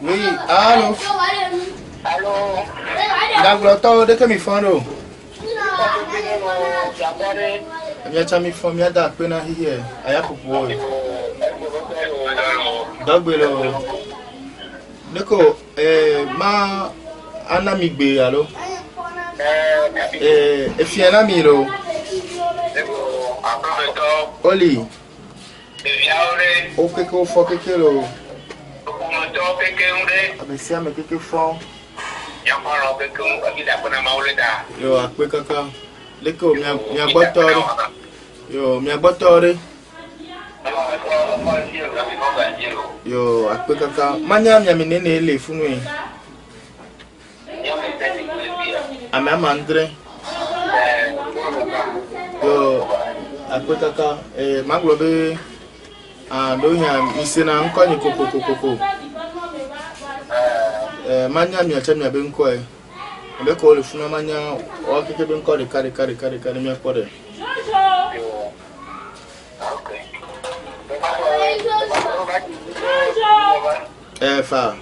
Oui, allô? Allô? D'Angleterre, de que mi fando? Jambare? Mi chami fo mi ada pe na hiye. Aya popo. Dogbelo. Niko ma ana mi gbe allo. Efiana mi lo. Oli. O keke o fo keke lo. Abesi ame keke fo. Yo akpe kaka. Leko mi agbotori. Yo mi agbotori. Yo akpe kaka. Manya mi nene ele funu yi. Ame amandre. Yo akpe kaka. Maglobe do nya misena nkonyi kokokokoko. Manya mi acha mi abe nko e. Abe ko le funu manya o keke be nko de kare mi akore. Fa.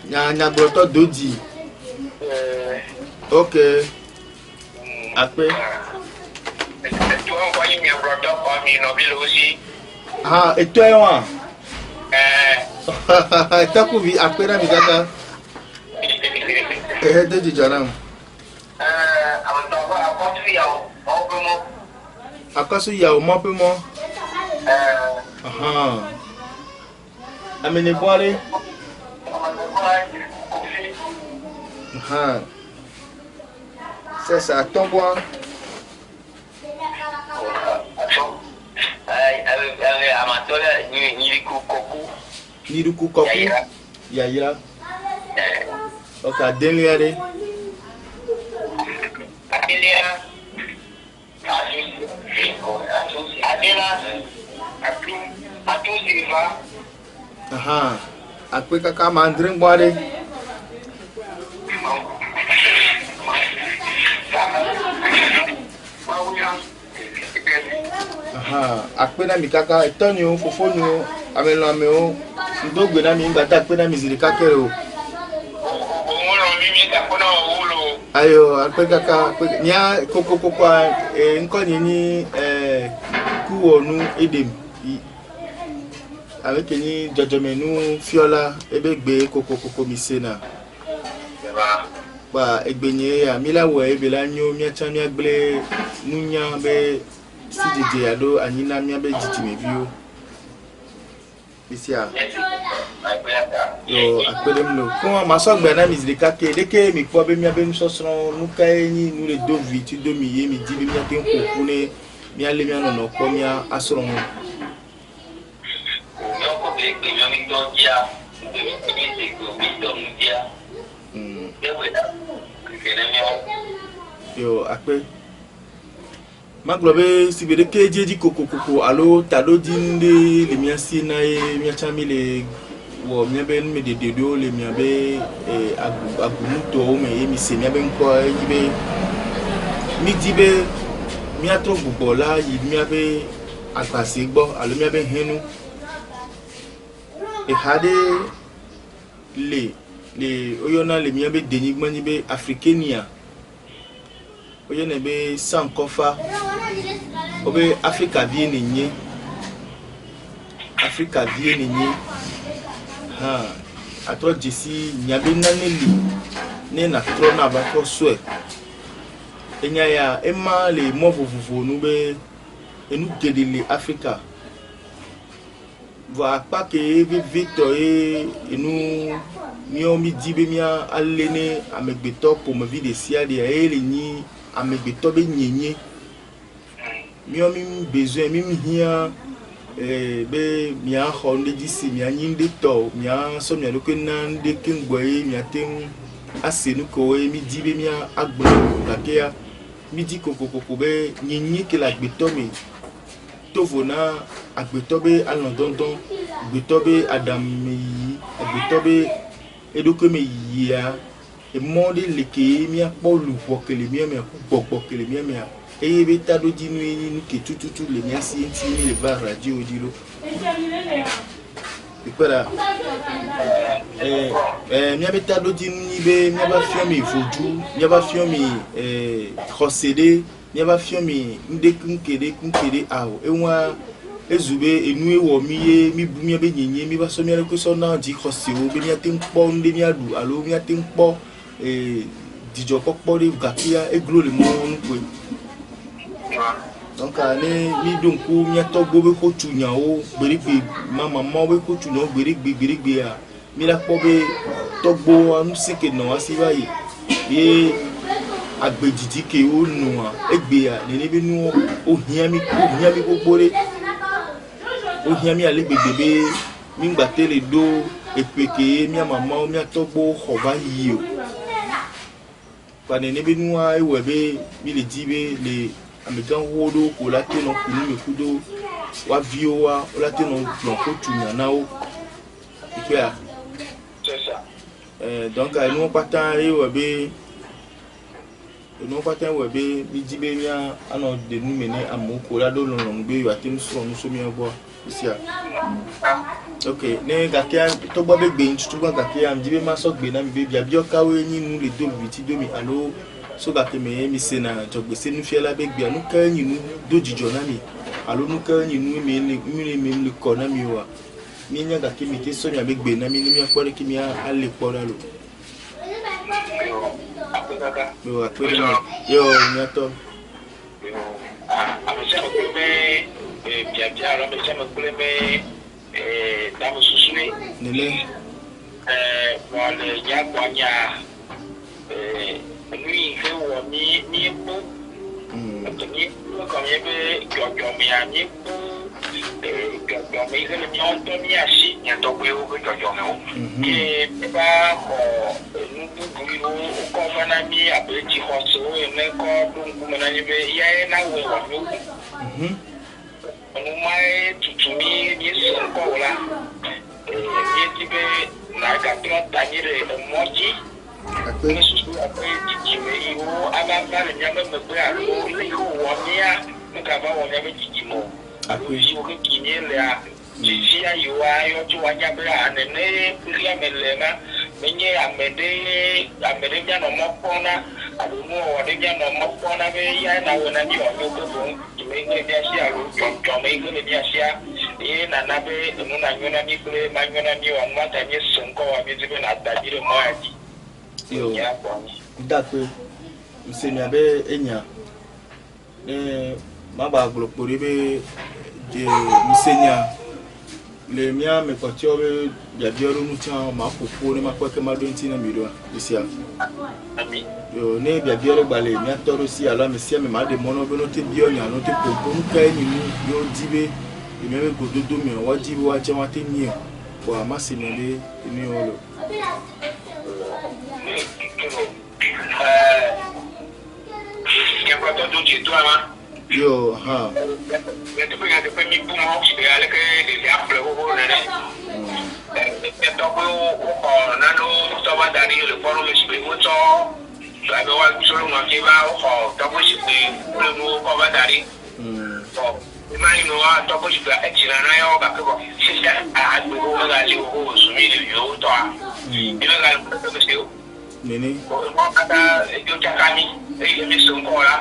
Nya broto doji. Okay. Ape. Ah, et toi wa? Ta ku vi ape na mi kaka. Doji janam. Akasu ya o mo pe mo. Amene boire. C'est ça, ton bois. Niruku koku. Yaira. Ok, Deliare. Akwe kaka mandring boire. Akpe na mi kaka etoni o fofoni o amelo ame o ndogbe na mi ngata akpe na mi ziri kakere o. Ayo akpe kaka nya koko nkoni ni kuwonu edem avec ni jojomenu fiola ebegbe koko misena ba egbenye amila wo ebela nyo miacha miagble nunya be sidije ado anyina miabe jitime bio bisia yo akpele mlo ko ma so gbe na mizire kake deke mi po be miabe nsoso nuka enyi nu le do viti do mi ye mi di be miate nkoku ne mi ale mi anono ko mi asoro mo yo akpe maglobe sibede kejeji kokokoko alo tado dinde le miasi na e miachami le wo miabe me de dedo le miabe agumuto me mi se miabe nko yibe mi dibe miatro bubola yi miabe akpase gbo alo miabe henu e hade le oyona le miabe denigma ni be africania oyona be sankofa obe Africa vie nenye atro jesi nyabe naneli ne na tro na ba ko so enya ya ema le mo vovovo nu be enu gedele Africa va pas que Victor et nous mi dibe mia alene amegbeto pour me vie de sia de ele ni amegbeto be nyenye mi besoin mi hia be mia honde disi mia nyinde to mia so mia lokena de kengboye mia tem asenu ko mi dibe mia agbo kakea mi di kokoko be nyenye ke la gbeto mi tovona agbetobe alondondon agbetobe adami agbetobe edokeme ya e monde leke mi apolu pokele mi me pokele mi me e be tado dinu ni ke tututu le mi asi enti ni le ba radio dilo Voilà. Mia beta do di ni be mia ba fiomi vodu, mia ba fiomi procédé, mia ba fiomi nkede awo. Enwa ezube enu ewo mi bu mia be nyenye mi ba so mia ko so na di khosiro be mia tin po nde mia du alo mia tin po dijo popo de gakia eglo le mo nu ko. Donc mi donc mi to go be ko tunya o berigbe mama mo be ko tunya o berigbe ya mi la po be to gbo anu sike no asi bayi ye agbejiji ke o nu a egbe ya ni bi nu o hian mi gbogbo re o hian mi ale gbegbe mi ngba tele do epeke mi mama o mi to gbo ho bayi o pa ni bi nu a ewe be mi le dibe le American wodo ko la teno kunu me kudo wa vio wa la teno no ko tunya na o ikea c'est ça donc nous patan e we be mi dibe mia ano de nu me ni amoko la do lon gbe wa tem so no so mi abo isia okay ne gakia to gbo be gbe ntutu gba gakia am dibe ma so gbe na mi be bia bi o kawe ni nu le do bi ti do mi alo so that me say na jogbe se nu fiela be gbe anu kan yin nu do jijo na mi alo nu kan yin nu me le ko na mi wa mi nya ga ki mi ke so mi be gbe na mi ni mi akore ki mi a le po da lo mi wa pe yo nya to a me se ko be bia ro me se ko be damu susuni nele wale ya kwanya lui fait ou ni pour ni comme il veut que mi ani pour que mi que le mien on mi achi ni to que o que pas nous pour ko fana mi abe ti hoso e me ko dungu mana ni be ya na wo wo no mai tutumi ni so ko la ni ti be na ga tro tanire moji après après il faut avoir le diable me faire il faut voir nous avons on avait dit mot après il faut que qui n'est là si ya yo tu wa ya bra ne ria melema menye amede ya no mopona alumo wa de ya no mopona be ya na wona ni o ko bon menye dia sia lo jo menye dia sia e na na be no na nyona ni ple ma nyona ni wa mata ni sonko wa bi be na dadire mo aji yo dakwe msemi abe enya maba glopori be de msenya le mia me kwatio be ya bioro nucha ma popo ne makweke madonti na mido isia ami yo ne bia bioro gbale mia toro si ala mesia me ma de mono be no te bio nya no te popo nu kai ni yo dibe e me gododo mi wa dibe wa je wa te ni ko amase me be ni olo yo ha mais tu peux regarder premier pour moi je vais aller que les appels au donc on a nos ça va d'aller le forum je vais vous ça va voir sur le marché va donc je vais le mot on va d'aller bon imagine moi donc je vais être là là parce que c'est ça à vous regarder au soumis le yo toi il va regarder que c'est nene on kata yo chakani e mi so ko la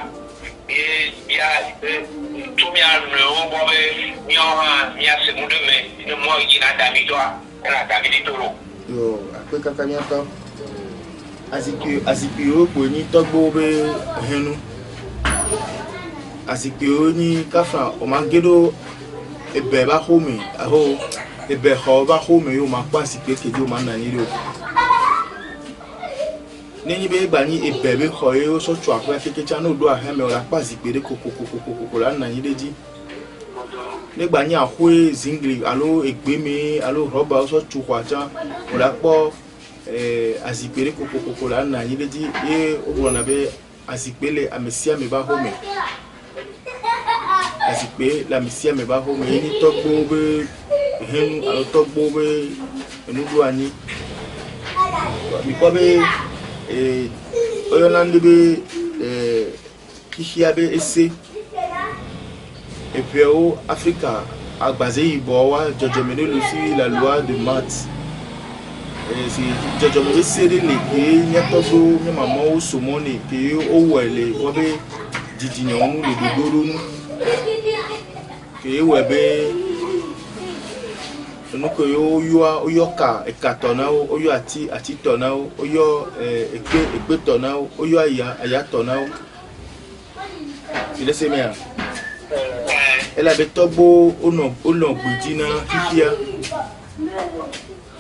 e ya tu mi a lo bo be mi o ha mi a se mude me no mo ina da mi to na da mi to ro yo akwe kakanya to asiki o po ni togbo be henu asiki o ni kafa o ma gedo ebe ba home aho ebe ho ba home yo ma pa asiki kejo ma na ni ro neni be gba ni ebebe ko e o so tu akwa kekecha no do ahe me ora pazi pere kokokokoko la na yin leji ne gba ni ahwe zingli alo egbe mi alo roba o so tu kwa cha ora po azipere kokokoko la na yin leji e o na be azipele amesia me ba home azipe la mesia me ba home ni togbo be hen alo togbo be enu do ani mi ko be oyonande be kihia be ese epeo Africa basé Iboa, Jojomene aussi la loi de maths. C'est Jojomene serré les pieds, n'y a pas beau, n'y a maman au saumon et puis au welle, ou bien Didignon, le dodo, et ou bien nous que yo ka ekatonao, yo ati tonao, yo ekpe tonao, yo aya tonao. Il est sémère. Elle avait tobo ono gbedina kifia.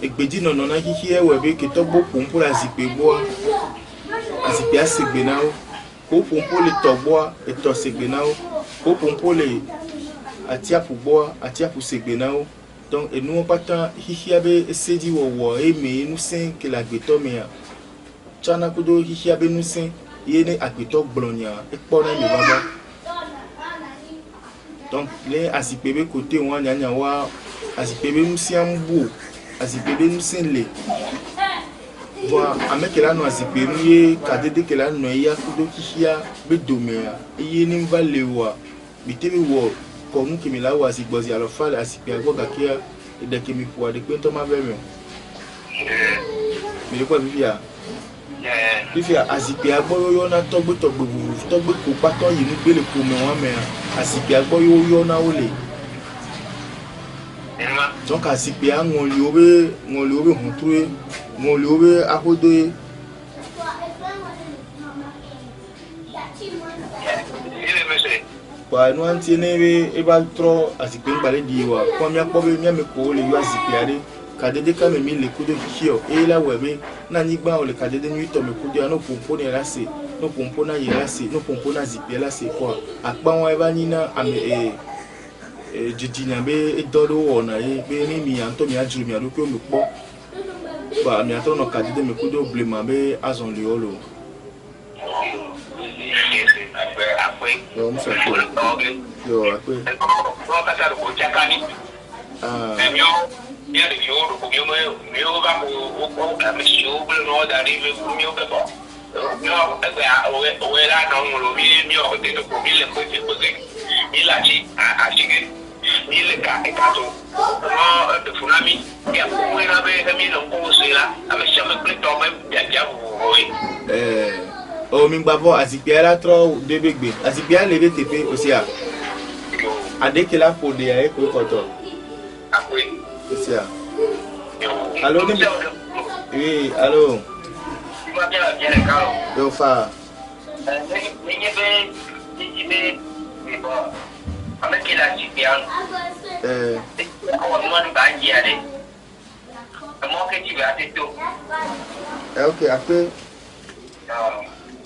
Egbedina nona kifia webe ke tobo pompo la zikpe boa. Azikpe asegbenao. Ko pompo le toboa et to segbenao. Ko pompo le atiapu boa, atiapu segbenao. Donc et nous pas tant hihiabe sedi wo mais nous sen que la gbeto mea. Chana kudo hihiabe nous sen yene agbeto blonia e pona me baba. Donc les asipebe côté on nyanya wa asipebe nous siambu asipebe nous senle voilà avec là nous asipebe nous kadede que là nous ya kudo kihia be domea yene mvalewa bitebe wo comme que me la wa asipbozi alors fale asipia go gakia et de que me pour de kwento ma beme me ko bibia bifia asipia gbo yo na togbe ko paton yi ni gbele ko me wa me asipia gbo yo na ole donc asipia ngoli obe huntue ngoli obe akodo kwa no antene e ba tro asipia ngale diwa kwa mi akpobe mi ameko le yo asipia de kadede ka me mi le kudo kio e la webe na nyigba o le kadede mi to me kudo no pompo ne la se no pompo na yela se no pompo na zipia la se kwa akpa won e ba nyina ame jidina be e dodo wona e be ni mi anto mi ajuru mi aruko mi po ba mi anto no kadede me kudo blema be azon le olo yo msa ko yo akwe ya de yo ko yo ga ko me yo ko no da ri me ko yo ko yo o la no lo mi yo de ko mi le ko mi la chi a chi mi le ka to no de funami ya ko na be mi no ko se la a me chama ko to me ya o mi gbavo asipia la tro debegbe asipia leve tepe aussi a ade ke la po de ya e ko koto akwe c'est allô oui allô yo fa ok après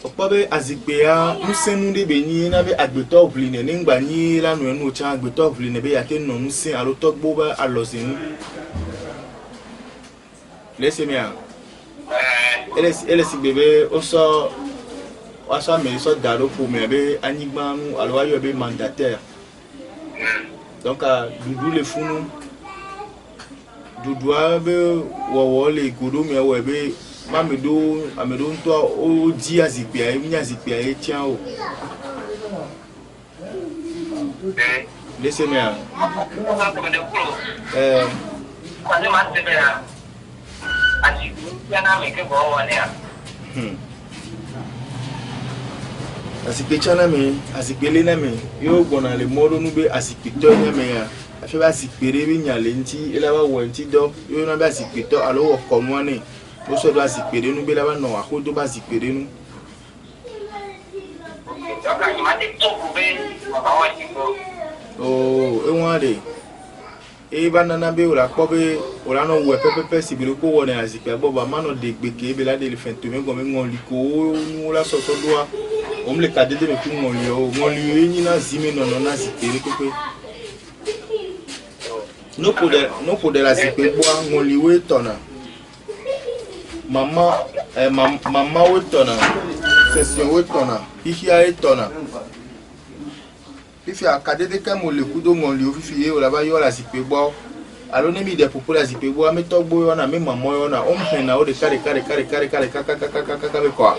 opobe azikpea nusenu de beni na be agbeto obline ningba ni lanu enu cha agbeto obline be yate no nusen alo togbo ba alosenu laissez moi elle si bébé oso wasa me so daro pour me be anigba nu alo ayo be mandataire donc dudu le funu dudu abe wo le godo me wo be amedo nto o di azipia mi azipia e tian o laissez moi asipia chana me asipele na me yo gbona le modo nu be asipito nya me ya afi ba asipere bi nya le nti ela ba wo nti do yo na ba asipito alo wo komo ani o so do asipere nu be la ba no akodo ba asipere nu oh e won ade e banana be ora pobe ora no we pepepe sibiri ko wona asipia bo ba mano de gbeke be la de le fentu me go me ngon liko nu la so so doa on le kadede me ku ngon li ni na zime no na asipere pepe no poder la zipe bo ngon li we tona mama we tona session we tona hihia e tona fifi akadede ka mo le kudo ngon li ofifi ye ola ba yo la zipe bo alo ne mi de popo la zipe bo me togbo yo na me mama yo na o mhena o de kare kaka be kwa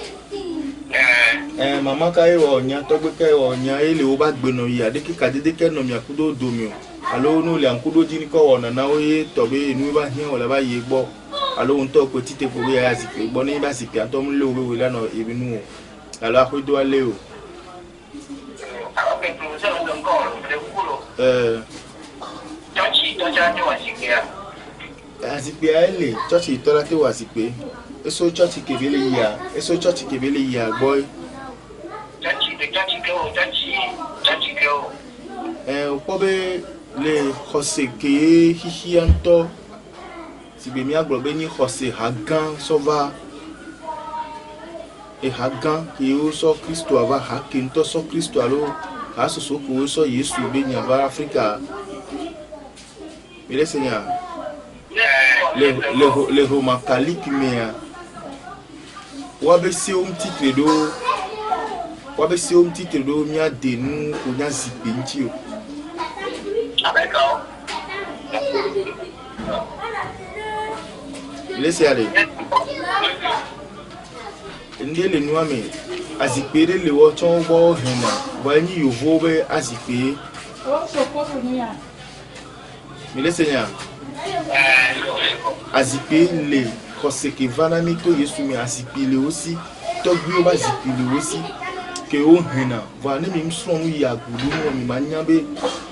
mama ka e wo nya togbo ka e wo nya ele o ba gbe no ya de ki kadede ke no mi akudo do mi o alo no le ankudo dini ko wona na oye to be nu ba hin wala ba ye gbo alo nto ko tite ko ya zipe gbo ni ba zipe ato mu le we lana ebinu o alo akodo ale o zipe ele church itola te wa zipe eso church kebele ya gbo pobe le Jose ke hihianto si be mi aglobe ni Jose hagan sova e hagan ki o so Kristo ava hakinto so Kristo alo aso so ko so Yesu be ni ava Africa mire seigneur le Roma catholique mea wa be si um titre do mi adenu ko nya zipe nti o laissez aller ndele nuame azipere le woton bo hena wani yovo be azipere mais le seigneur azipere le koseke vana mi to Yesu mi azipere aussi to gbi o ba azipere aussi que o hena vani mi mson ya gudu mo mi manyabe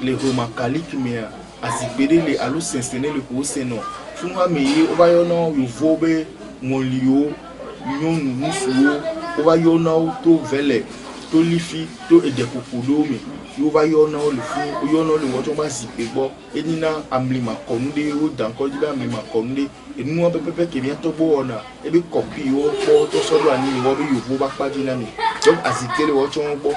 le Roma catholique mea azipere le alo sensene le ko seno funwa me o ba yo no yovo be molio nyonu musuo o ba yo no to vele to lifi to edepopodo me yo ba yo no le fun o yo no le wo to ba zipe gbo enina amlima konude o danko diba amlima konude enu o pepe ke mi to bo ona ebi copy o po to sodo ani wo bi yovo ba padi na mi donc azipere wo to gbo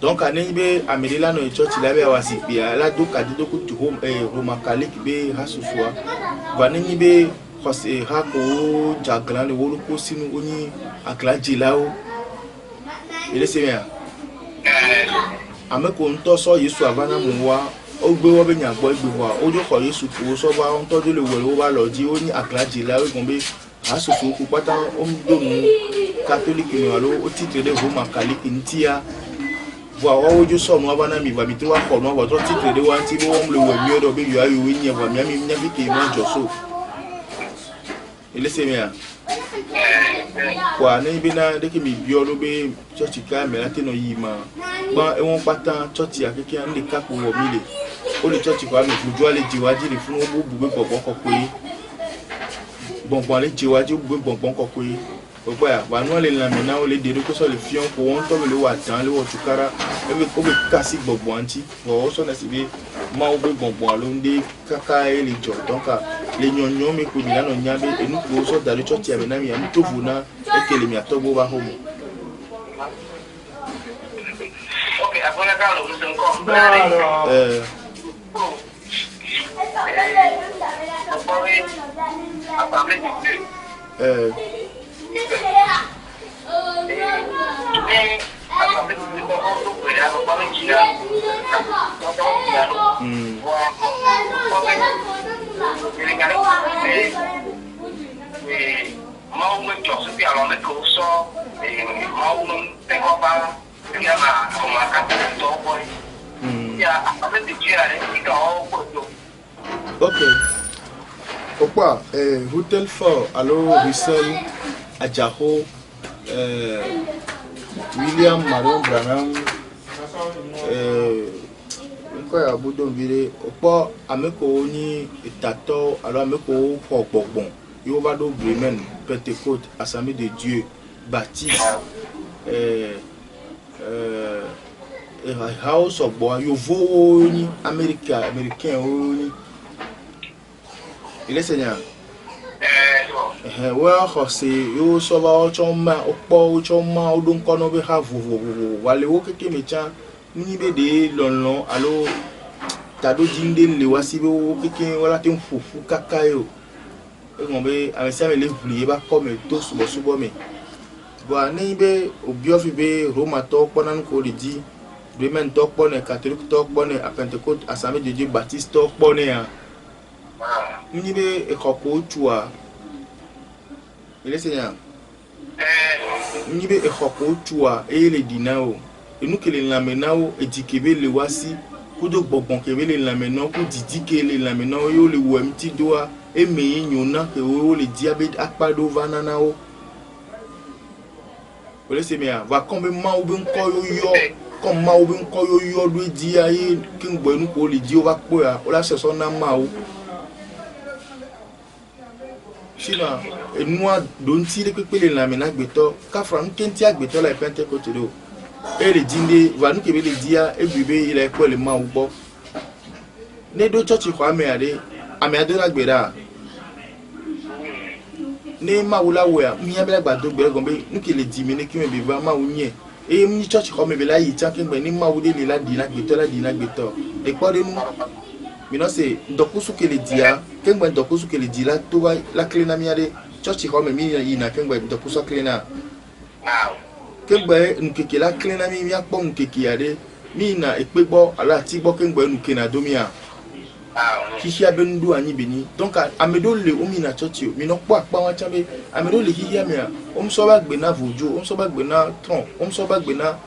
donc ane be amelila no church la be wasipia la do kadido ku Roma catholique be hasusua vanini be Jose hako jaglan le wolo ko sinu oni akla jilao ele semia ameko nto so Yesu avana muwa o gbe wo be nya gbo igbe wa ojo ko Yesu ko so ba on to le wo ba lo ji oni akla jilao gombe hasusu ku pata o mdomu catholique ni walo o titre de Roma catholique ntia wa ojo so no abana mi ba mi to wa ko no wa to titre de wa nti bo wo mle wo mi do be yo ayo wi nya wa mi nya bi ke mo jo so ele semia kwa ne bi na de ke mi bi olo be church ka me lati no yima gba e won pata church akeke an le kapo wo mi le o le church kwa mi fuju ale jiwaji le fun o bu gbe gbogbo ko pe gbogbo ale jiwaji bu gbe gbogbo ko pe gbogbo ya wa no le la mi na o le de ko so le fion ko won to le wa tan le wo tukara e be ko be kasi gbogbo anti wo so na si be ma o gbe gbogbo alo nde kaka e le jo donc le nyonyo mi ko ni na no nyabe enu ko so da le church ya be na mi am to bu na e kele mi atobo ba homo okay akona ka lo so ko okay. Pourquoi Hotel Fort, alors Russell, Adjaho, William Marion Branham, quoi à Boudonville, pourquoi Ameko ni Tato, alors Ameko Pokbon, Yovado Bremen, Pentecôte, Assemblée de Dieu, Baptiste, House of Boy, Yovo ni Américain, il est seigneur. Well, Jose, you saw about your man, or pouch or mouth, don't come over half while you walk a kimicha, Nibe de Lon, allo Tado Jindin, Liwasibo, kicking, Walatin Fufu, Kakayo. I say, I live back come to Subosubome. Gua neighbor, Obiofibe, Roma talk one and Cody, Bremen talk one, a Catholic talk one, a Pentecost, Assembly de Dieu Baptiste talk one. Nibe ekoko tua ele seigneur nibe ekoko tua ele dinao nous que les lamenao et dit que les voici kudo gbọgbọn que les lamenao ku didi que les lamenao yo le wo mti doa e me nyona que o le diabète akpado vananao o le se mea va comme ma ou ben ko yo comme ma ou ben ko yo do di aye que ngbo nu ko le di o va po ya o la se so na ma o China, et nous, donc, si les peuples les lamena gbeto, kafra nous kenti agbeto la pente côté do. Et les dinde, va nous kebe les dia, et bébé il a quoi le ma ou bo. Ne do chochi kwa ame ade la gbera. Ne ma ou la wea, mi abela gbado gbera gombe, nous ki les dimine ki me beba ma ou nye. Et mi chochi kwa me bela yi tian kembe ni ma ou de la dina gbeto. Et quoi de nous? Maintenant c'est dokusu que les dia kengbe dokusu que les dia to la clé na miade church ko me mi ina kengbe dokusu clé na kengbe nkeke la clé na mi akpo nkeke ade mi na ekpegbo ala ti gbo kengbe nuke na domia hihia bendu anyi beni donc amedo le omi na church mi no po apa wa chabe amedo le hihia me omso ba gbe na vojo omso ba gbe na tron omso ba gbe na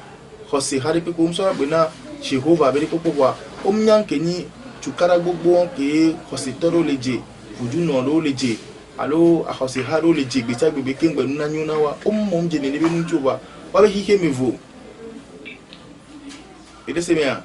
hose hare pe ko omso ba gbe na Jehovah be ko wa omnyan kenyi tukara gbogbo ke hositoro leje fujuno ro leje alo ahosi haro leje gbeta gbebe kengbe nuna nyuna wa ommo mje ne be ntuba wa be hike mevo ede se mea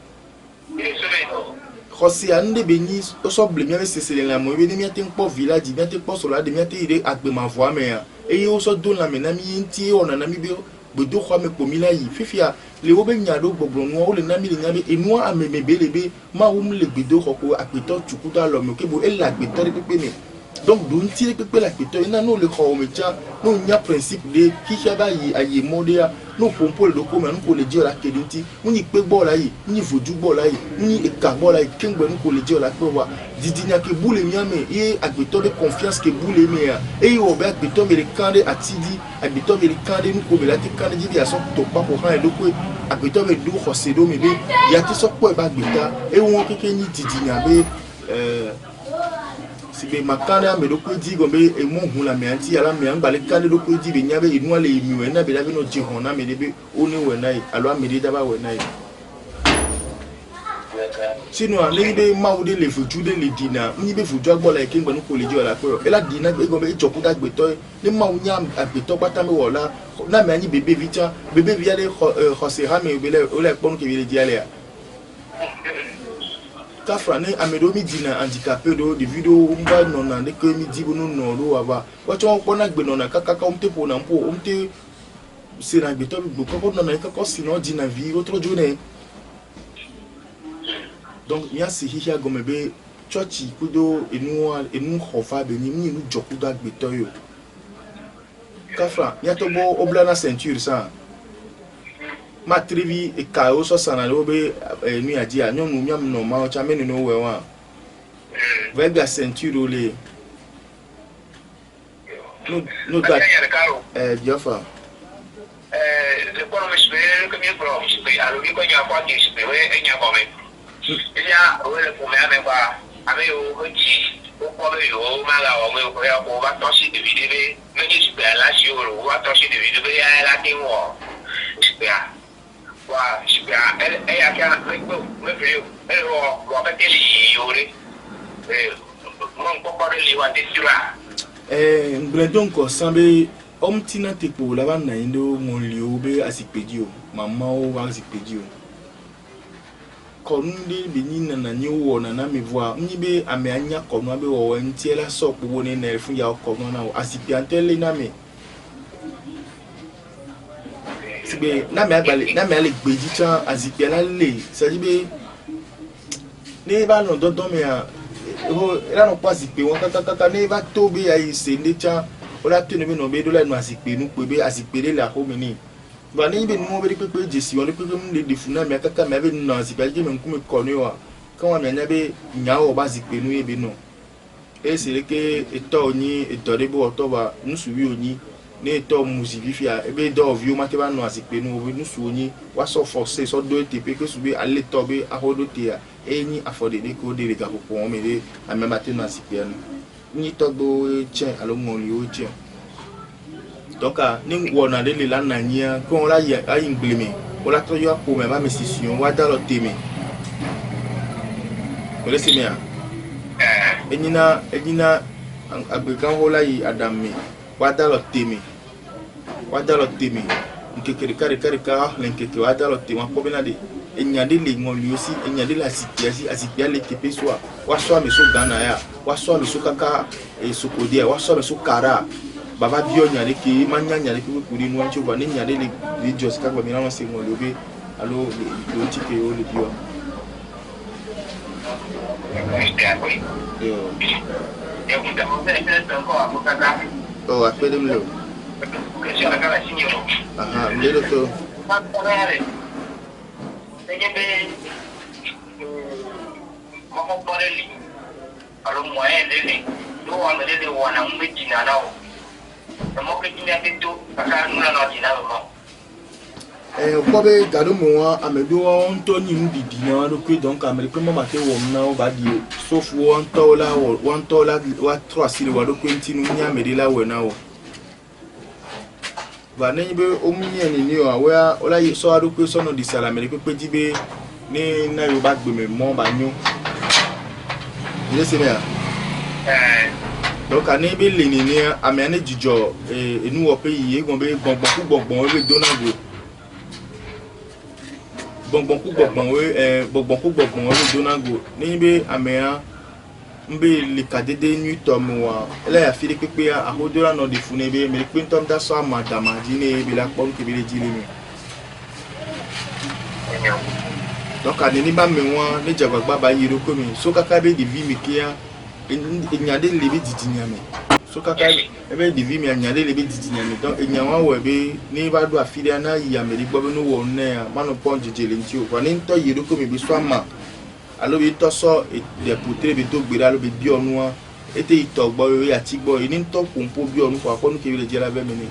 hosi ande benyi so blemi ave sesele la mo be ni miate npo village miate npo sola de miate ide agbe ma voa mea e yo so don la mena mi nti ona na mi be gbedo kwa me pomila yi fifia le wo be nyado gbogbo nu o le na mi le nyabe enu ameme belebe ma wo mu le gbedo koko apeto chukuta lo me kebo e la gbedo de pepe ni donc do nti pepe la gbedo ina no le ko me cha no nya principe de kishaba yi aye modea no pompo le doko me no ko le je la kedinti ni pe gbo la yi ni voju gbo la yi ni e ka gbo la yi kengbe no ko le je la pe wa didinya ke boule miame e agbeto de confiance ke boule me ya e yo be agbeto me le kande atidi agbeto me le kande no ko be la te kande di aso to pa ko han e doko agbeto me du hosedo me be ya ti so po e ba agbeta e won keke ni didinya be si be makanda me doko di gombe e mo hun la me anti ala me angba le kande doko di be nyabe inu ale mi we na be la be no ji hon na me de be oni we na alo amede da ba we na sino ale be maude le fuju de le dina ni be fuju agbo la ke ngba no ko le ji ola pe e la dina be gombe ijoku da gbeto ni ma unya agbeto pata me wola na me anyi bebe vita bebe via de hose ha me be le o le pon ke be le di ale ya kafra ne amedo mi dina handicapé do de video mba nona de ke mi dibo no no ro aba wa cho pon na gbe nona kaka umte po na mpo umte se na gbeto bi ko nona kaka sino dina vi otro jone. Donc il y a ces hia gomebe chochi kudo enu khofa beni ni nu jokuda gbeto yo kafra ya to bo obla na ceinture ça ma trivi e kao so sana lo be nu aji a nyonu miam no ma o cha meni no we wa vega ceinture le no da Jaffa le pono me spero che mi provo spero allo che nya qua che spero e nya come ya o le come ame kwa ame o hoji o ko le yo ma la o me o ya ko ba to si de video me ni spero la si o wa to si de video ya la ti wo spero wa spero e ya ka me frio e o ba te li yo re mon ko ko le wa te sura Brendon ko sambe omtina tepo la ba na indo mon liu be asipedi o mama o wa asipedi o konde benina na nyi wo na na me voa nyi be ame anya kono abe wo ntie la so po ne na fu ya kono na asipi antele na me sibe na me agbale na me ale gbeji chan asipi la le sadi be ne ba no don me a o era no pa asipi won kaka ne ba to be ayi se ne chan o la tene be no be do la no asipi nu pe be asipi le la ho me ni ba ni be no be pepe jesi won pepe mu de funa me kaka me be no asipi je me nku me kono wa kan wa me nya be nya o ba asipi nu e be no e se le ke eto oni eto de bo to ba nusu wi oni ne eto musibi fia e be do view ma ke ba no asipi nu be nusu oni wa so forcer so do te pe ke su be ale to be ahodo te ya enyi afode de ko de ga popo o me de ame mate no asipi nu ni to go che alo mo li o che donc ni wona de le la nanya ko la ya ayi nglemi Ola to yo ko me ba me sission wa da lo temi. Ole se me a. Enina agbegan hola yi adami wa da lo temi. Wa da lo temi. Nkekere kare ka lenkeke wa da lo temi ko bena de enyade le ngoli aussi enyade la asipia le kepe soa wa so me so Ghana ya wa so me so kaka e sokodia wa so me so kara baba bio nyade ke manya nyade ke kuri no ancho ba ne nyade le just ka ba mi na se ngoli obe alo le tike o le bio oh apede mlo aha mlelo to Mama Borelli, alo moyen de do on de wana mbidina nao. Mo ke tinya bitu aka nuna no dina mo. Ko be gado mo wa amedo on to ni mbidi na do pe donc amerique mo ma ke wo na o ba di sauf wo on to la wa 3 sile wa do kwenti nu nya mede la we na wo. Ba ne be o mu ni o wa o la so ado pe so no di sala amerique pe di be ni na yo ba gbe me mo ba nyu. Ile se me a. Donc ani be le ni ame ani jijo enu wo pe yi egon be gbongbon we donago. Gbongbon we donago. Ni be ame a mbe le kadede nu to mo wa. Ele ya fi de pepe a hodora no de fune be me pe ntom da so amadama di ne be la pom ke be le di le mi. Donc à nini ba me wa ne jagba ba yiro ko mi so kaka be di vi mi kia enyade lebe didinya me so kaka ebe di vi mi enyade lebe didinya me donc enyawa we be ni ba do afiri na yi ameri gbo be no wo ne a manu pon jejele nti o kwa ni nto yiro ko mi bi so ama alo bi to so de potre bi to gbera lo bi bi onu a ete ito gbo yo ya ti gbo ni nto pompo bi onu kwa ko nu ke bi le jela be mi ni.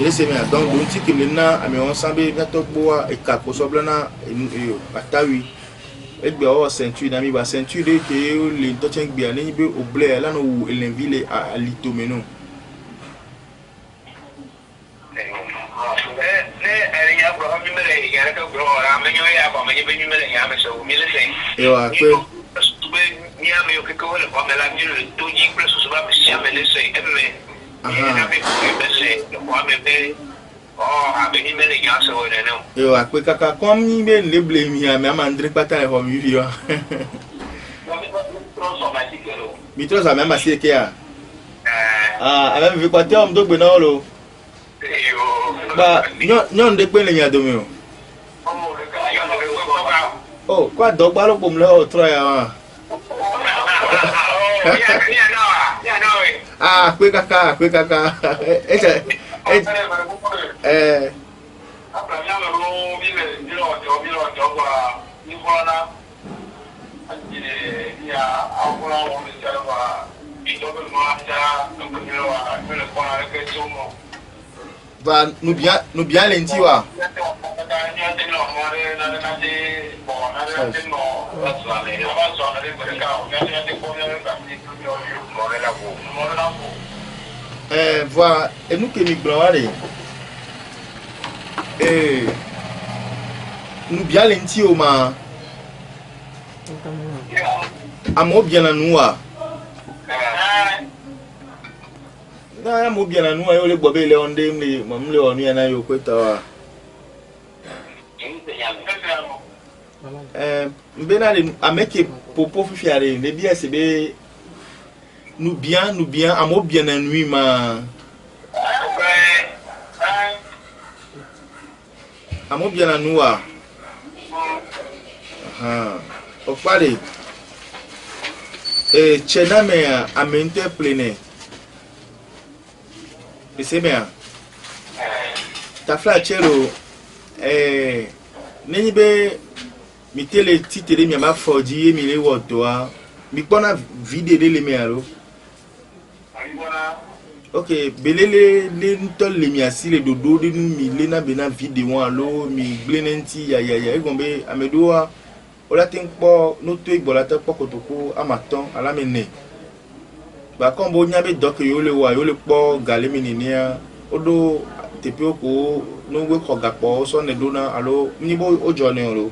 Ese me donc don ti kele na ame on sambe biato gboa e ka ko sobla na atawi egbe o ceinture na mi ba ceinture ke o le to chen gbe ani be oble la no wu elenville a litomeno e wa pe ni ame o ke ko le ba la mi le to ji plus so ba si ame le sei eme yo akwe kaka kom ni be le blame ya me amandre pata e ho mi vi wa mi tro sa me ma si ke ya ave vi kwate om do gbe na lo ba nyon de pe le nya do mi o kwa dogba lo pom le o tro ya wa kwe kaka va nous bien lenti wa voilà et nous que nous blawale nous bien lenti o ma amo bien na nuwa na amo bien na nuwa yo le gbobe le onde mle mamle onu ya na yo kweta wa mbena le ameke popo fifiare le bien sebe nous bien amo bien na nuit ma amo bien na nuwa o pare chena me amente plene ese me ta fla chero neni be mi tele titere mi ma foji mi le woto a mi pona video le me alo ok belele le ntol le mi asile dodo de nu mi le na bena video alo mi glenenti ya egombe amedoa ola tin po no to igbola te po kotoko amaton ala mene ba kon bo nyabe dok yo le wa yo le po gale mininia odo tepi oko no we ko gapo so ne dona alo ni bo ojo ne oro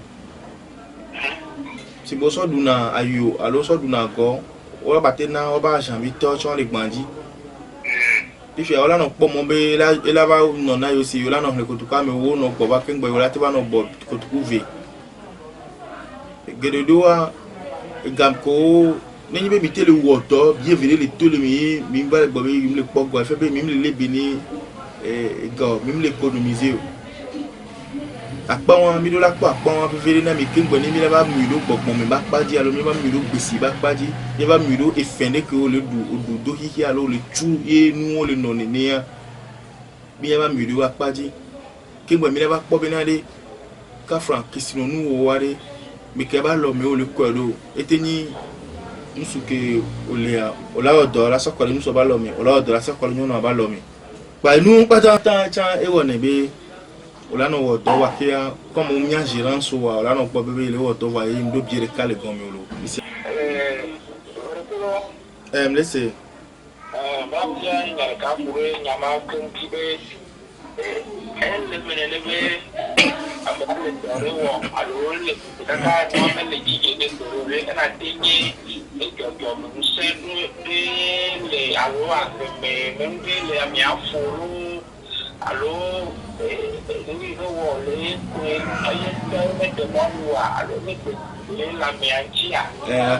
si bo so duna ayo alo so duna go o ba te na o ba jan bi to chon le gbandi ife ola no po mo be la ba no na yo si yo la no le kutuka me wo no go ba kengbo yo la te ba no bo kutuku ve gedodoa gam ko neni be mitele woto bienvenue le tout le mi ba gbo mi le pogbo fe be mi le bini go mi le économiser apa won mi do la po apa won fe na mi kengbo ni mi la ba mi do gbogbo mi ba paji alo mi ba mi do gbesi ba paji ye ba mi do efende ke o le do hihi alo le tu ye nu o le no ni ya bi ya ba mi do wa paji kengbo mi la ba po be na de ka franc kisino nu o ware mi ke ba lo mi o le ko do eteni musuke olea ola odo la sokole muso ba lo mi ola odo la sokole nyo no ba lo mi pa nu pata cha e wona be ola no odo wa ke comme o mi agirant so wa ola no po bebe le odo wa yi ndo biere kale gon mi olo laissez ba bia nya ka fure nya ma kun ti be le menele be amale dare wo alo le ka ka no me le ji de do re na tingi e jo mu se le alo a me me le a mi afuru alo ni do wo le aye me de mo wa alo me le la mi anjia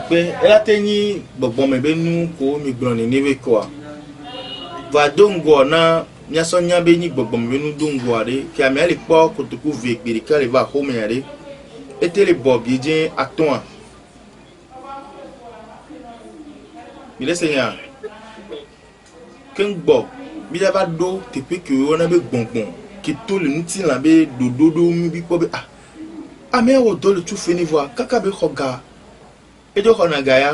pe ela tenyi gbogbo me be nu ko mi gbon ni ve ko va dongo na nya so nya be ni gbogbo me nu dongo are ki ami ali po kotoku ve gbere ka le va ho me are etele bob ye je aton mi le senya ken gbo mi da ba do tepe ke o na be gbongbon ki to le nti la be dododo mi bi ko be ame o do le tu fini voir kaka be khoga e do khona ga ya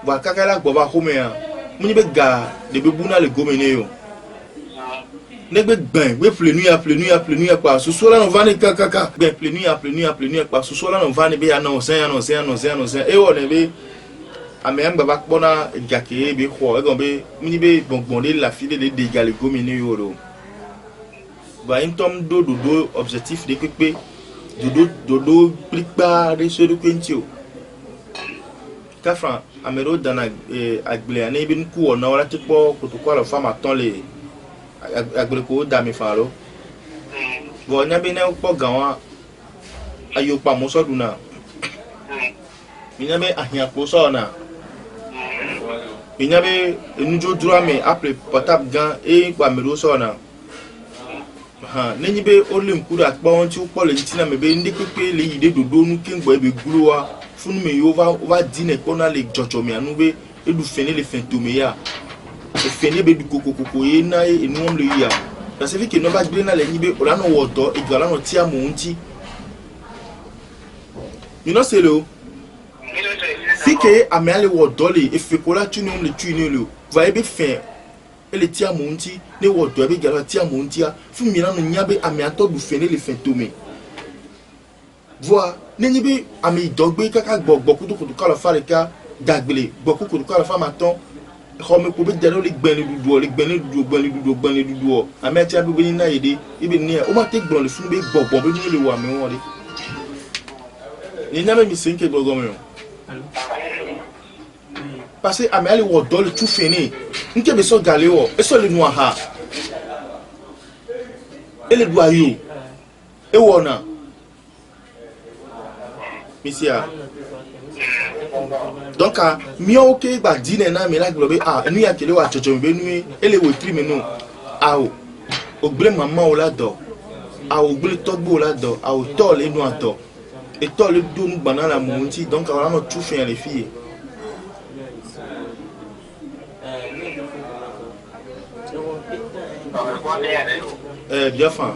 va kaka la gbo ba ho me ya muni be ga de be buna le gomene yo negbe gben we plenu ya pa susu la no vani kaka gben plenu ya pa susu la no vani be ya no sen e wo ne be ame ngba ba kpona jake be kho e gon be muni be gbongbon de la file de dégâts le gomene yo ro va intom do objectif de pepe dodo prikpa de so de kwentio kafran amero dana agble ane bin ku ona wala tipo kutukwa la fama ton le agble ko da mi faro bo nya be na po gan ayo pa mo so duna mi nya be ahian po so na mi nya be enjo dura me apple portable gan e pa mero so na neni be olim kura pa won ti o po le ti na me be ndi pepe le yide dodo nu kengbo e be guro wa funu me yo va dine kona le jojo me anu be edu fene le fento me ya e fene be du kokoko ye na e nu om le ya ça fait que no ba gbe na le ni be ola no wodo e gala no ti amu nti you know c'est le si que amale wodo le e fe kola tu no le tu ni le va e be fin ele ti amu nti ne wodo e be gala ti amu nti a fu mi na no nya be ame ato du fene le fento me vois neni be ami dogbe kaka gbogbo kutukutu kala fareka dagbele gbokukutu kala fa maton xome ko be dero le gbenle dudu ami ti abi be na yede ibe ni o ma te gbon le fun be gbogbo be ni le wa mi won le ni na me mi senke gbogbo mi parce ami ali wo do le tu fini nke be so gale wo e so le nu aha ele do ayo e wona Misia. Donc mi o ke gba dine na mi la globe enu ya kele wa chocho be nu ele we tri me no o gble mama o la do o gble togbo o la do o to le nu ato e to le do nu gbana la mo nti donc ala no tu fin les filles bien fin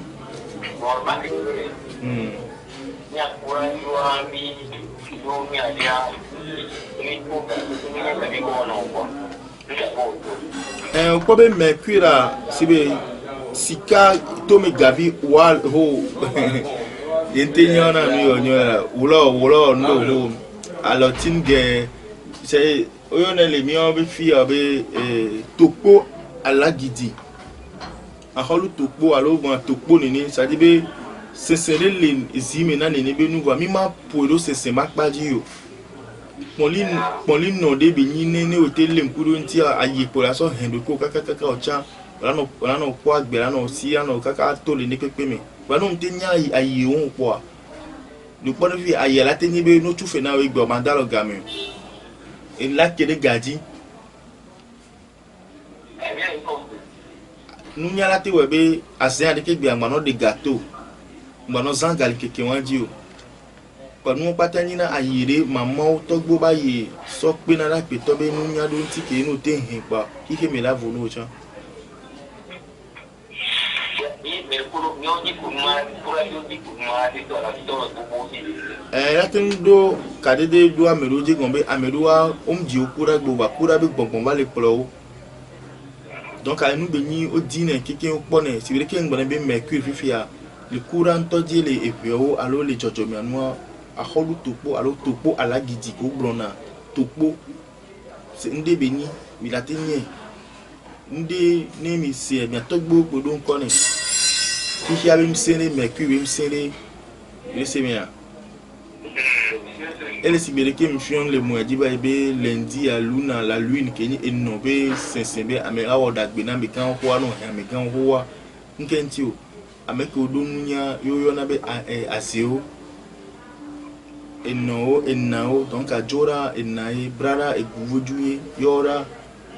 ko be me kwira sibe sika to me gavi wal ho yentenya na mi onyo wolo no ho alotin ge say oyone le mi obe fi obe tokpo alagidi aholu tokpo alo bon tokpo nini ça dit be sesere le zime na nini be nuva mi ma poelo sese makpaji yo Molin no de be ne hotel mkuru nti aye pola so hendo ko kaka ocha wala no kwa gbera no si no kaka to le ne pepe me wala no ntenya aye won po le po no fi aye la tenyi be no tufe na we gbo mandalo game e la kede gaji nunya la te we be asia de ke gbe amano de gâteau mbano zangal keke wanji o panu patani na ayire mama togbo baye so pe na la pe to be nunya do nti ke no te hin pa kike me la volo cha latin do kadede do ameru je gombe ameru wa omji okura gbo ba kura be gbongbon ba le plo donc a nous beni o dine kike o pone si vere ke ngbona be mercure fifia le courant to je le epio alo le jojomi anu a holu topo alo topo ala gidi ko blona topo se nde beni mi la tenye nde ne mi se mi atogbo gbodo nko ni kiki abi msere mercure msere se mi a elle si bere ke mi fion le mo di ba be lundi a luna la lune ke ni enobe sensembe amera woda gbe na me kan ho anu ya me kan ho wa nkenti o ameke odonunya yoyo na be aseo enao donc a jora enai brara eguvujuye yora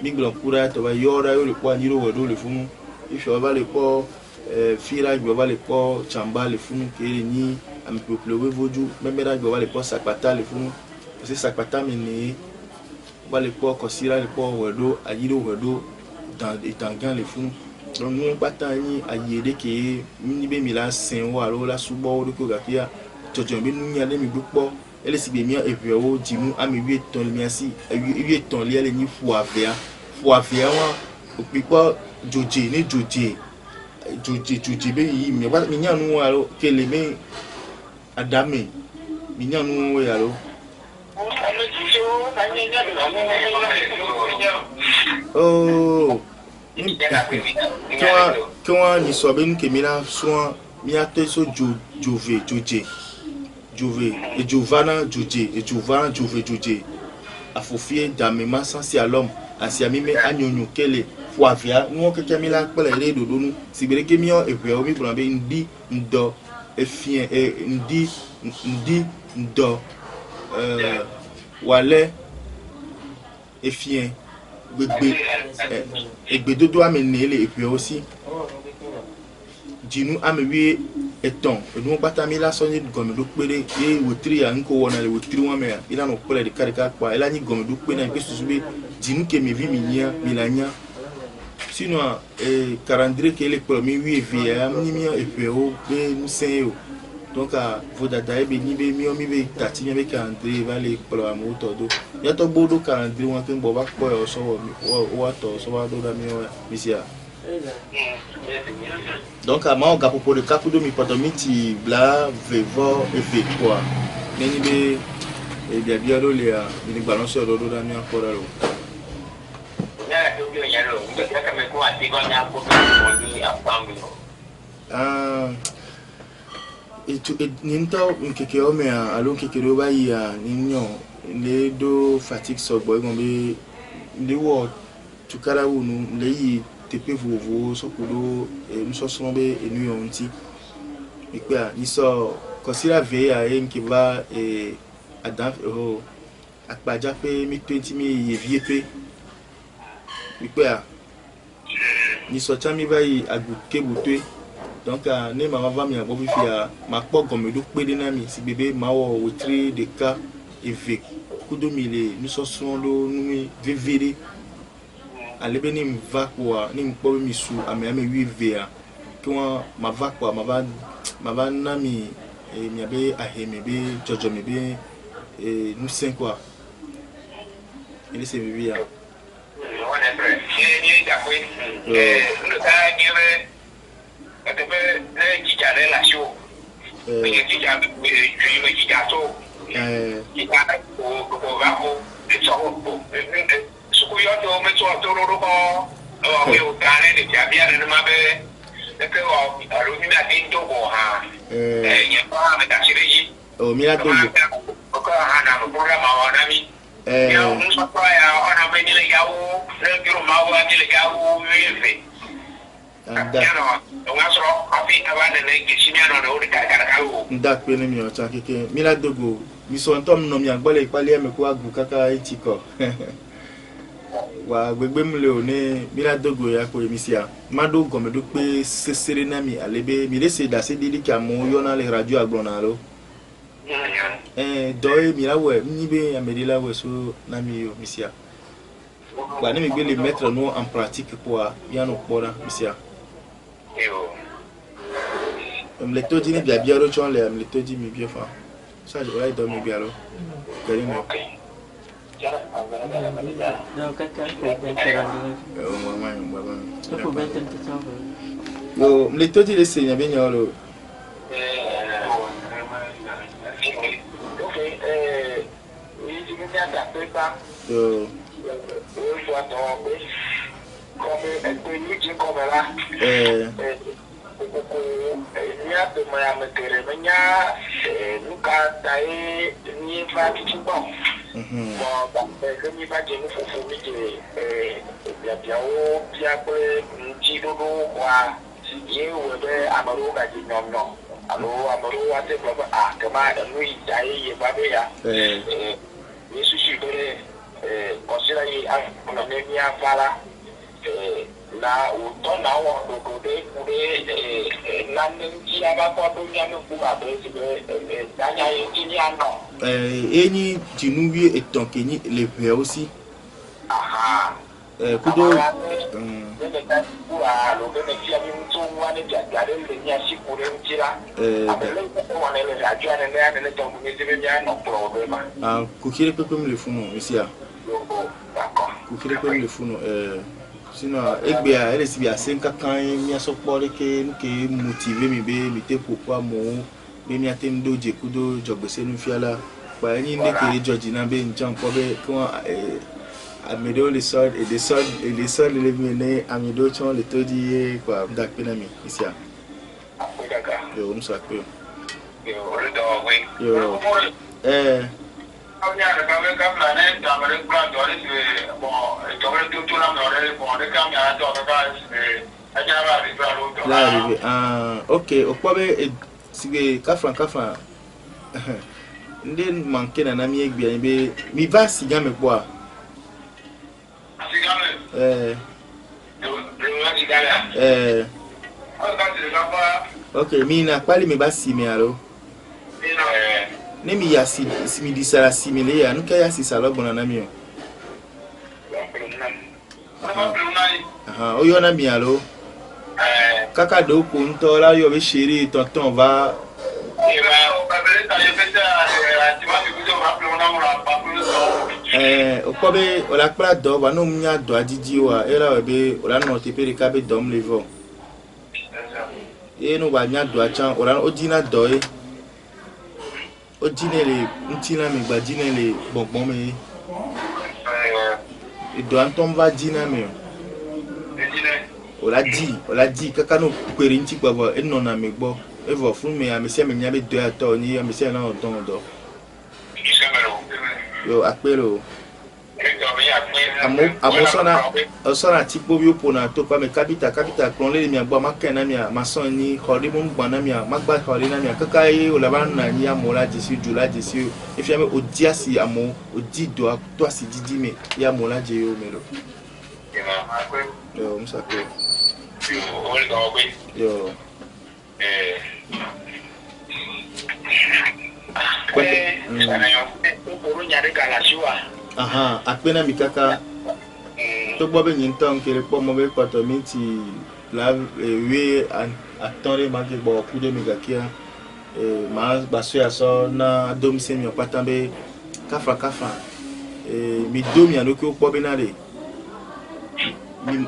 miglo kura to ba yora yo le kwa nyiro wodo le funu ifo ba le ko fira gbo ba le ko chamba le funu ke ni ami peuple we voju memera gbo ba le ko sakpata le funu parce que sakpata mi ni ba le ko kosira le ko wodo ayiro wodo dans etangan le funu donc nous pata ni ayede ke ni be mi la sen wa lo la subo o ko gafia jojo be nu nya le mi gbo ele si be mi e pe o jimu ami 8 ton le mi asi 8 ton le ele ni fu avia wa o pipo joje ni joje be yi mi wa mi nya nu wa lo ke le me adame mi nya nu wa ya lo oh Quand ni so ben ke mi la so mi ate so jove et Giovanna Jove afofie damema sansi alom asia mi me anyonyo kele fuavia nu keke mi la pele re dodo nu sibere ke mi o epe o mi bro be ndi ndo efien ndi ndo wale efien egbedodo amene le epe aussi jinu amewi eton edu pata mi la sonye gomi do pere e wotri ya nko wona le wotri wa me ila no pele de karika kwa ela ni gomi do pere na pesu be jinu ke mi vi mi nya milanya sinon calendrier ke le pro mi wi vi ya mi mi e pe o be nsen o donc a vodada e be ni be mi o mi be tati mi be calendrier va le pro amu to do ya to bodo calendrier won ke ngbo ba ko e so wa to so wa do da mi o mi sia donc à moi gapo pour le capudo mi podomiti bla vevo efe quoi neni be e dia bia lo le a ni balance do da mi ankora lo ninto nkeke o me alo nkeke ro ba yi a ninyo le do fatigue so boy gombe le wo tukara wonu le yi tepe vovo so kudo nso so be enu yonti ipe a niso consider ve a nke ba adam akpaja pe mi 20 mi ye vie pe ipe a niso chami ba yi aguke butwe donc ne mama va mi abo bi fia ma po gomme do pe de na mi si bebe ma wo wetri de ka eve kudo mi le niso so lo nu vivere alebe ni mva kwa ni mpo mi su ame wi vea kwa mava kwa mava na mi mi abe aheme be jojo mi be nous cinq quoi il se vivia on est prêt ni da ko le ta dire que be le jija relation mais jija me jija to qui a ko va ko Sukuyoto meto robo we utane de jabia na mabe eke o alumina tinto go ha nyamba metachiri o mira dogo ko hana mo program wa nami ya unso kwa ya ona benile yawo le giro mawo atile yawo wefe anda ungasoro afi abane ne kishimiano no urikarawo ndak pele mi o cha keke mira dogo mi so ntom no mi agbole ipale e me ko agu kaka etiko wa gbegbe mle o ne mira dogo ya ko emisia mado gomedo pe sesere na mi alebe mi lese da se didi ka mo yo na le radio agbona lo doy mira we ni be amedila we so na mi yo misia wa ne mi gbe le mettre no en pratique quoi ya no pora misia le todi ni bia bia ro chon le le todi mi bien fa ça je vais dormir bien lo keri no No, kaka yo le todi le senya be nyolo yo to maya mekere menya nuka tai ni fa tibo bo ba ke mi ba je nu fufu mi je bia o bia ko nji do kwa ye wo be amaru ga ji nyomno alo amaru wa te baba a kama nu idai ye ba be ya ni sushi bere kosira yi a na ne mi afara na uto na wo do de kure na nji aba ko do nya no ku ba be si be danya yi ti ni ano eni tinuwie eton keni le pe aussi aha kudo ne ka ku a lo be ne ti abi mtu wa ne ja ja le ni asi ku re ntira abele ko wa ne le ja ja ne ne to mu ni be ja no problema ku kire pe me le funu isia d'accord ku kire pe me le funu sinon egbea ele si bia 5 kan mi aso pore ke nke motiver mi be mi te pourquoi mo be mi atendo je kudo jogbese nu fiala pa ni nde ke joji na be njan ko be ko amedo le sol et les sols le mene amedo chon le todi quoi dak pe na mi isia yo on sa pe yo Kanya ka be ka plan e ta mere plan do ni bo to mere tu na no re bo de ka ya to ka aja ba ri ba lo to la ok okwabe sige kafran ndi manke na mi egbia be mi va siga me kwa siga me ok mi na pali me ba si me alo ne mi ya si mi disara simile ya nuka ya si salo bona na mi o o yo na mi alo kaka do ko nto la yo be chéri tonton va o ko be o la kpla do ba no nya do adidi wa era be o la no te pere ka be dom levo e no ba nya do achan o la o dina do e o dinele ntina me gba dinele bonbon me e do anton va dina me o la di kaka no kwere nti gbabo e no na me gbo e vo fun me amese me nya be do ato ni amese na odon do yo apero amosona tipo bi opo na to pa me kabita klon le mi agba makan na mi ma son ni hori mo ngba na mi magba hori na mi kaka e o la ba na ni amola jisi ju la jisi e fi ame odiasi amo odido to asi didi me ya mola je yo melo yo musa ko yo aha apena mikaka to bobe nyinton kere po mo be pato minti la we attendre ma ke bo ku de migakia ma baso ya so na domise mi opatambe kafa mi domi anoki po be na de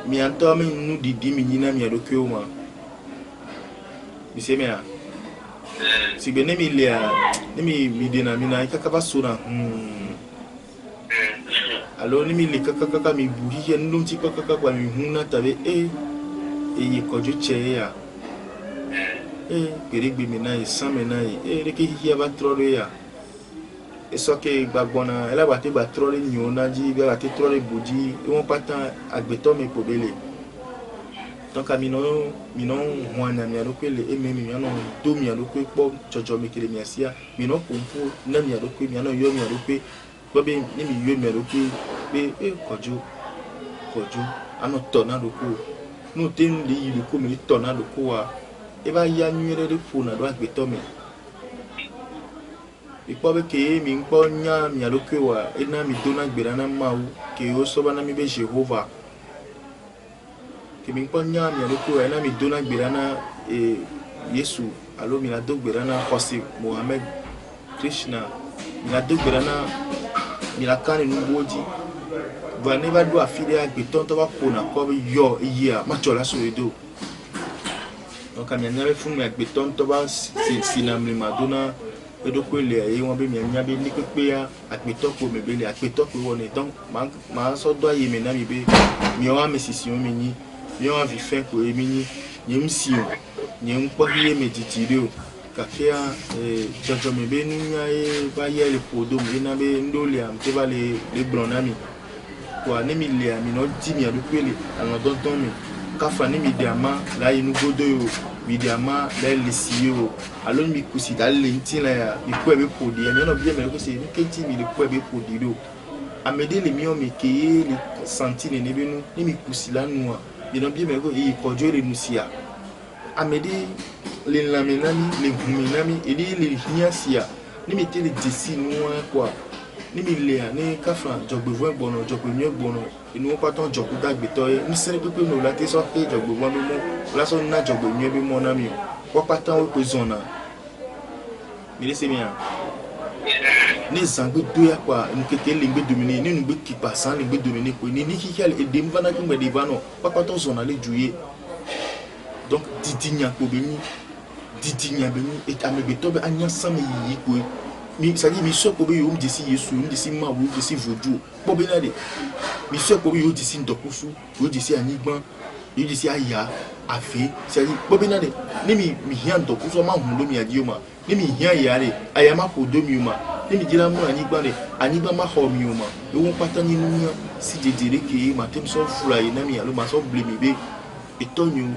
mi anto mi nu didi mi nyina mi anoki o ma mi se me a si bene mi le a mi de na mi na ikaka ba sura alors ni mi le kaka mi buri ye ndum ti kaka kwa mi huna tabe ye kojo che ya kere gbe mi na e san me na e re ke hiya ba troro ya e so ke gbagbona ela ba te ba troro ni ona ji bi ba te troro boji e won patan agbeto mi ko bele donc mi non hwana mi alo kwele e me mi no do mi alo kwe po jojo mi kire mi asia mi no pompo na mi alo kwe mi no yo mi alo kwe bo be ni mi yo mi alo kwe be kojo ano tornado ko no tem li yi ko mi tornado ko wa e ba ya nyere de fo na do agbeto mi ipo be ke mi npo nya mi alo kwe wa e na mi do na gbera na ma o ke o so ba na mi be Jehovah que mi ponya mi aloko ena mi dona gbirana Yesu alo mi la do gbirana Jose Mohammed Krishna mi la do gbirana mi la kan nu boji va ne va do afile agbeton to ba ko na ko yo iya ma chola so edo donc mi anya be fun mi agbeton to ba sinamli madonna edo ko le e won be mi anya be ni pepe ya agbeton ko me be le agbeton ko won donc ma so do aye mi na mi be mi o wa mi sisi o mi ni yo avi fait ko emini nyem sio nyem kwa hiye meditire o kakia jojo me be nunya ba ye le podo me na be ndole am te ba le blonami ko ani mi le ami no di mi adu kwele àwọn don mi ka fa ni mi diama la inu godo yo mi diama la le sio alo mi kusi dal le ntina ya mi ko be podi mi no bi me ko se ni kenti mi le ko be podi do amede le mi o me ke le santine ne be nu ni mi kusi la nu bien bien mais il kojo le musia amedi le lamenami le huminami et les hiasia ni mettez les dessins noir quoi ni mi le ani kafa jogbevo gbono jogbenyo gbono inu pa ton jogu dagbeto ni sere pepe no la te so pe jogbevo mo la so na jogbenyo bi mo na mi o pa tan o pe zona mi le se bien ni zangbe doya kwa nkeke lingbe dominer ni ngbe ki pasan lingbe dominer ko ni hikal e dem vana ki ngbe vano papa to zona le juye donc didinya ko beni et amebe to be anya sam yi ko mi ça dit mi so ko be yo mdisi Yesu mdisi ma wo mdisi vodu bo be na de mi so ko be yo disi ndokusu yo disi anigban yo disi aya afi ça dit bo be na de ni mi hian ndokusu ma hundo mi adioma ni mi hian yare aya ma ko do mi uma ni mi dira mo anigba ma ho mi uma e won pata ni nu si dedere ke ma tem so fura ina mi alo ma so blame be etonyu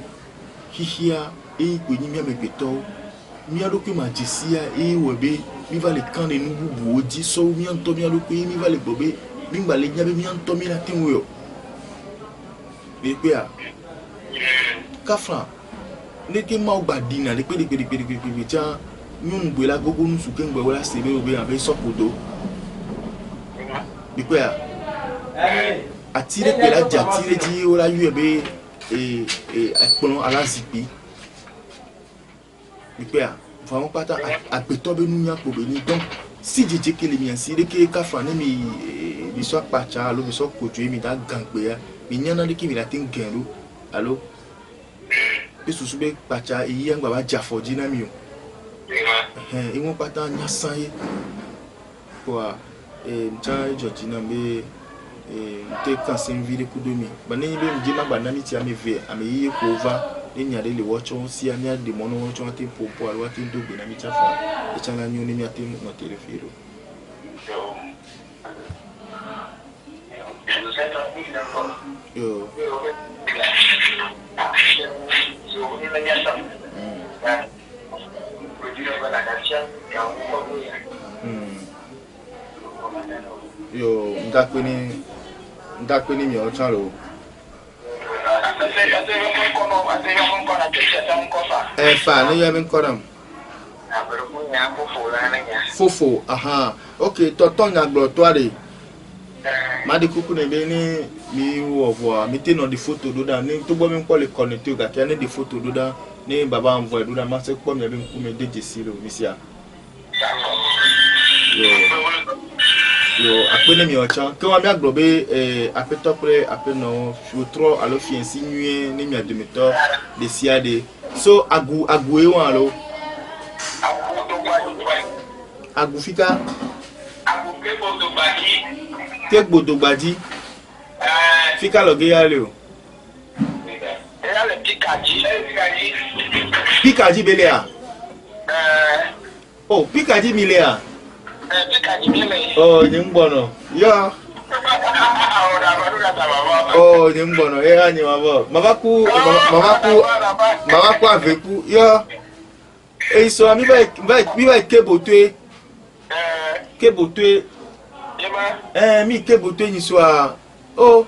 hihia e ko ni mi amebeto mi alo ko ma jisia e webe mi va le kan de nu bubu oji so mi anto mi alo ko mi va le bobe mi gba le nyabe mi anto mi la tin wo e pe a kafra ne ke ma gba dina le pe ja nyun gbe la gogo nu suke ngbe wala sebe obe abe sokodo bi pe a atire pe la jatire ji ora yu ebe apolon ala zipi bi pe a vraiment pata agbeto be nu nya ko be ni donc si jeje kele mi ansire ke kafra ne mi so pacha lo mi so kojo mi da gangbe ya mi nyana de ki mi la tin genro allo pe susube pacha yi ngba ba jafoji na mi o e won pata nya san kwa mcha Georgina be te kan sin vide ku domi ba ne be mji ma ba na mi ti ame ve ame yi ko va ni nya de le watch on si ame de mono watch on te popo alwa te do be na mi cha fa e cha na nyu ni mi ate mo telefero yo yo ndakwe ni mi o chan lo fa ni ya min kodam fofo aha okay to nya gbo to are ma de kuku ne be ni mi wo vo mi te no di photo do da ni to bo mi ko le connect o ga ke ni di photo do da ni baba envoy do da ma se po mi be ku me deje si lo mi sia yo apene mi ochan ke wa mi agbobe apetopre apeno futro alo fi insinuer ni mi ademeto de siade so agu e wan lo agu fika ke gbodo gbaji fika lo ge ya le o ya le pikaji bele a oh pikaji mi le a oh ni ngbono yo oh ni ngbono era ni mama ku avec ku yo e so ami ba kebotwe mi kebotwe ni so a oh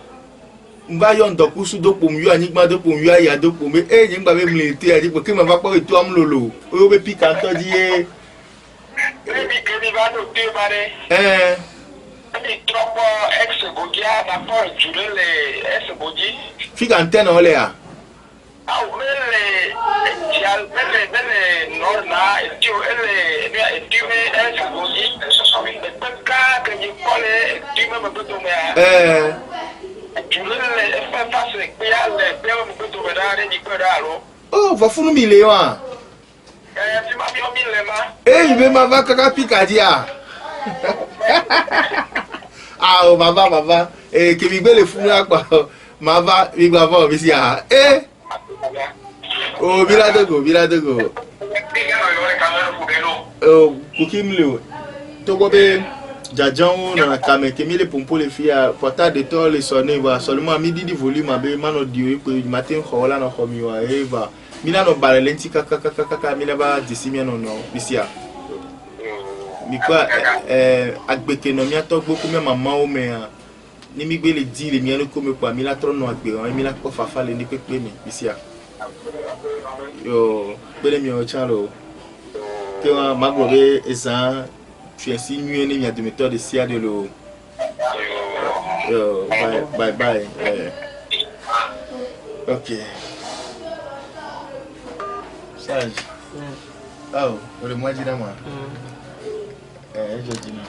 mba yo ndoku su dopo mu yo anigba dopo mu yo aya dopo me e ni ngba be mlete adi pe ke ma ba po eto amlolo o be pika to di e Baby, que va no te mare. Ni tropo ex gogia na po julele ex gogi. Fica antena ole a. Au mele dial mele norna etio etio ex gogi. Ka que ni pole etio me boto me. Julele fa face que ya le peo me boto me dare ni pedalo. Oh, va funu mi le wa. Ibe mama kaka pikaji a. Ah, oh baba. Que mi gbele funu apa. Mama mi gba fo mi si a. Oh, bila dogo. Oh, kukimlo. Togo be jajan na kame ke mi le pompo le fia porta de to le sonner va seulement midi di volume abe mano dio ko matin khola na khomi wa eva. Mina no balenti kaka mina ba disimi no bisia mi kwa agbeke no mi atogbo ko me mama o me ni mi gbe le di le mi anu ko me kwa mi la tro no agbe o mi la ko fafa le ni pepe mi bisia yo bele mi o chalo ke wa magbo be esa fiesi nyu ni mi admeteur de sia de lo yo bye okay. Sage. Oh, le mois d'Inama. Je dis non.